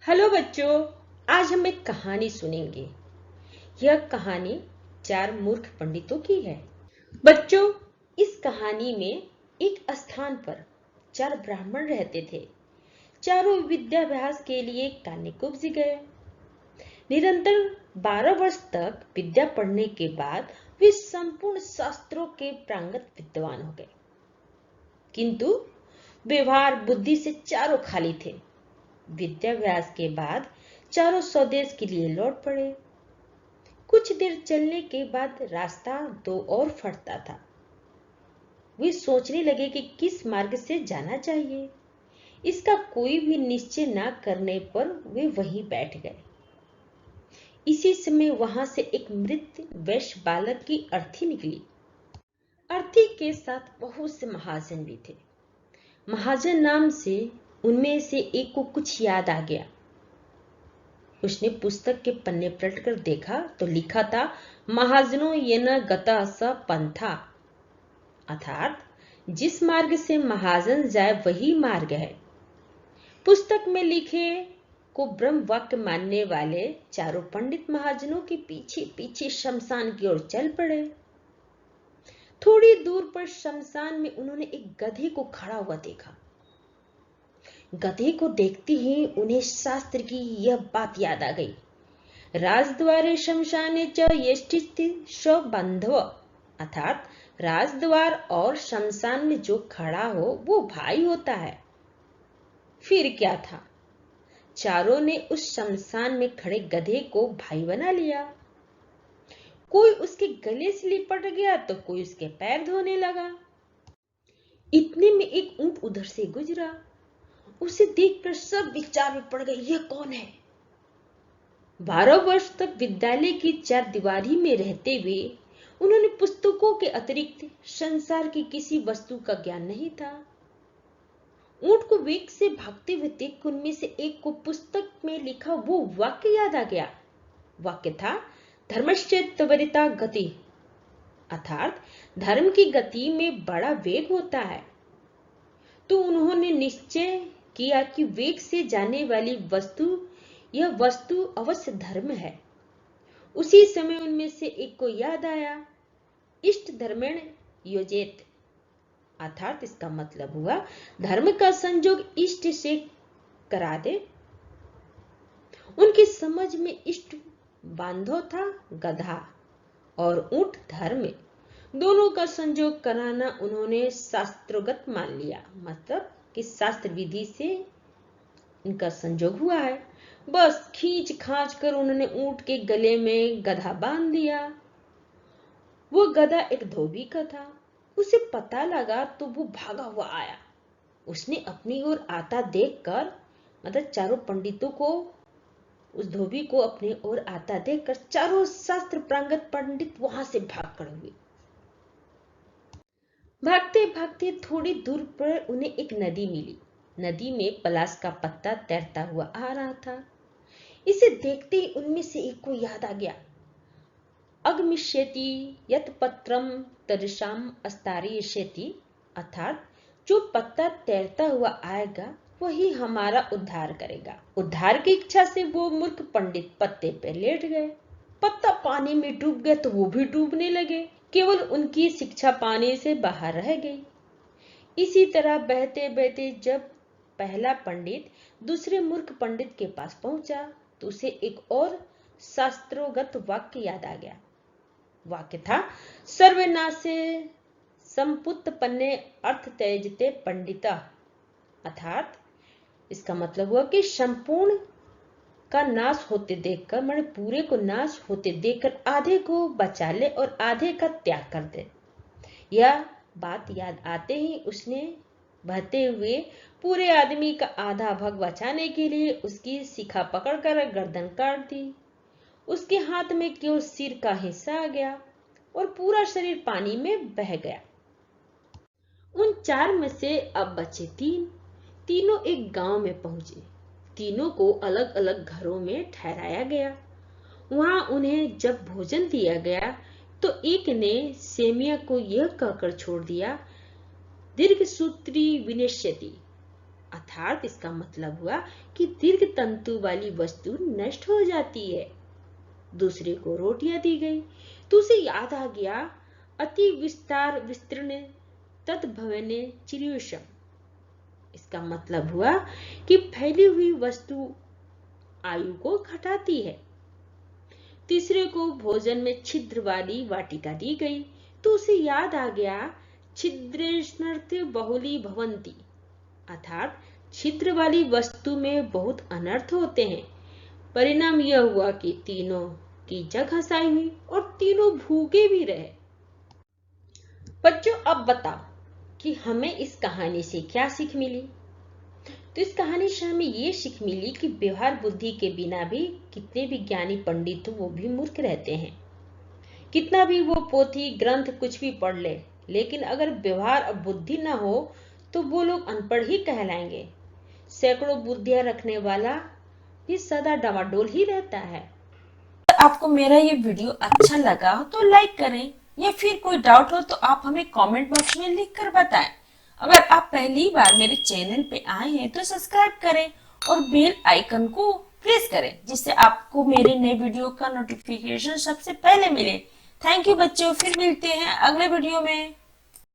Hello बच्चों, आज हम एक कहानी सुनेंगे। यह कहानी 4 मूर्ख पंडितों की है। बच्चों, इस कहानी में एक स्थान पर 4 ब्राह्मण रहते थे। चारों विद्याभ्यास के लिए कान्यकुब्ज गए। निरंतर 12 वर्ष तक विद्या पढ़ने के बाद वे संपूर्ण शास्त्रों के प्रांगत विद्वान हो गए, किंतु व्यवहार बुद्धि से चारों खाली थे। विद्याभ्यास के बाद चारों स्वदेश के लिए लौट पड़े। कुछ देर चलने के बाद रास्ता 2 और फटता था। वे सोचने लगे कि किस मार्ग से जाना चाहिए। इसका कोई भी निश्चय न करने पर वे वहीं बैठ गए। इसी समय वहां से एक मृत वैश्य बालक की अर्थी निकली। अर्थी के साथ बहुत से महाजन भी थे। महाजन नाम से उनमें से एक को कुछ याद आ गया। उसने पुस्तक के पन्ने पलटकर देखा तो लिखा था, महाजनों येन गतः स पंथा, अर्थात जिस मार्ग से महाजन जाए वही मार्ग है। पुस्तक में लिखे को ब्रह्म वाक्य मानने वाले चारों पंडित महाजनों के पीछे पीछे शमशान की ओर चल पड़े। थोड़ी दूर पर शमशान में उन्होंने एक गधे को खड़ा हुआ देखा। गधे को देखते ही उन्हें शास्त्र की यह बात याद आ गई, राजद्वारे शमशाने च यष्टिस्ति स बांधव, अर्थात राजद्वार और शमशान में जो खड़ा हो वो भाई होता है। फिर क्या था, चारों ने उस शमशान में खड़े गधे को भाई बना लिया। कोई उसके गले से लिपट गया तो कोई उसके पैर धोने लगा। इतने में एक ऊंट उधर से गुजरा। उसे देखकर सब विचार में पड़ गए, यह कौन है। 12 वर्ष तक विद्यालय की 4 दीवारी में रहते हुए उन्होंने पुस्तकों के अतिरिक्त संसार की किसी वस्तु का ज्ञान नहीं था। ऊंट को वेग से भागते हुए देख उनमें से एक को पुस्तक में लिखा वो वाक्य याद आ गया। वाक्य था, धर्मश्चेत् त्वरिता गति, अर्थात धर्म की गति में बड़ा वेग होता है। तो उन्होंने निश्चय किया कि वेग से जाने वाली वस्तु, यह वस्तु अवश्य धर्म है। उसी समय उनमें से एक को याद आया, इष्ट धर्मेण योजेत, अर्थात इसका मतलब हुआ धर्म का संयोग इष्ट से करा दे। उनकी समझ में इष्ट बांधव था गधा और ऊंट धर्म, दोनों का संयोग कराना उन्होंने शास्त्रोगत मान लिया, मतलब कि शास्त्र विधि से इनका संयोग हुआ है। बस खींच खांच कर उन्होंने ऊंट के गले में गधा बांध दिया। वो गधा एक धोबी का था। उसे पता लगा तो वो भागा हुआ आया। उसने अपनी ओर आता देखकर, मतलब चारों पंडितों को, उस धोबी को अपने ओर आता देखकर चारों शास्त्र प्रांगत पंडित वहां से भाग खड़े हुए। भागते भागते थोड़ी दूर पर उन्हें एक नदी मिली। नदी में पलाश का पत्ता तैरता हुआ आ रहा था। इसे देखते ही उनमें से एक को याद आ गया, अगमिष्यति यत् पत्रम तदृशाम अस्तारयिष्यति, अर्थात जो पत्ता तैरता हुआ आएगा वही हमारा उद्धार करेगा। उद्धार की इच्छा से वो मूर्ख पंडित पत्ते पे लेट गए। पत्ता पानी में डूब गया तो वो भी डूबने लगे। केवल उनकी शिक्षा पानी से बाहर रह गई। इसी तरह बहते बहते जब पहला पंडित दूसरे मूर्ख पंडित के पास पहुंचा तो उसे एक और शास्त्रोगत वाक्य याद आ गया। वाक्य था, सर्वनाशे संपुत्पन्ने अर्थ त्यजते पंडिता, अर्थात इसका मतलब हुआ कि संपूर्ण का नाश होते देखकर, मैंने पूरे को नाश होते देखकर आधे को बचा ले और आधे का त्याग कर दे। यह बात याद आते ही उसने बहते हुए पूरे आदमी का आधा भाग बचाने के लिए उसकी शिखा पकड़कर गर्दन काट दी। उसके हाथ में केवल सिर का हिस्सा आ गया और पूरा शरीर पानी में बह गया। उन 4 में से अब बचे 3। तीनों एक गांव में पहुंचे। तीनों को अलग अलग घरों में ठहराया गया। वहां उन्हें जब भोजन दिया गया तो एक ने सेमिया को यह कहकर छोड़ दिया, दीर्घसूत्री विनश्यति, अर्थात इसका मतलब हुआ कि दीर्घ तंतु वाली वस्तु नष्ट हो जाती है। दूसरे को रोटियां दी गई तो उसे याद आ गया, अति विस्तार विस्तृण तद्भवने चिर्युषम। इसका मतलब हुआ कि फैली हुई वस्तु आयु को घटाती है। तीसरे को भोजन में छिद्र वाली वाटिका दी गई तो उसे याद आ गया, छिद्रेष्णर्थ बहुली भवंती, अर्थात छिद्र वाली वस्तु में बहुत अनर्थ होते हैं। परिणाम यह हुआ कि तीनों की जग हंसाई हुई और तीनों भूखे भी रहे। बच्चों, अब बताओ कि हमें इस कहानी से क्या सीख मिली? तो इस कहानी से हमें ये सीख मिली कि व्यवहार बुद्धि के बिना भी कितने भी ज्ञानी पंडित हो वो भी मूर्ख रहते हैं। कितना भी वो पोथी ग्रंथ कुछ भी पढ़ ले, लेकिन अगर व्यवहार और बुद्धि ना हो तो वो लोग अनपढ़ ही कहलाएंगे। सैकड़ों बुद्धियां रखने वाला भी सदा डवाडोल ही रहता है। अगर आपको मेरा ये वीडियो अच्छा लगा हो तो लाइक करें, या फिर कोई डाउट हो तो आप हमें कमेंट बॉक्स में लिख कर बताएं। अगर आप पहली बार मेरे चैनल पे आए हैं तो सब्सक्राइब करें और बेल आइकन को प्रेस करें, जिससे आपको मेरे नए वीडियो का नोटिफिकेशन सबसे पहले मिले। थैंक यू बच्चों, फिर मिलते हैं अगले वीडियो में।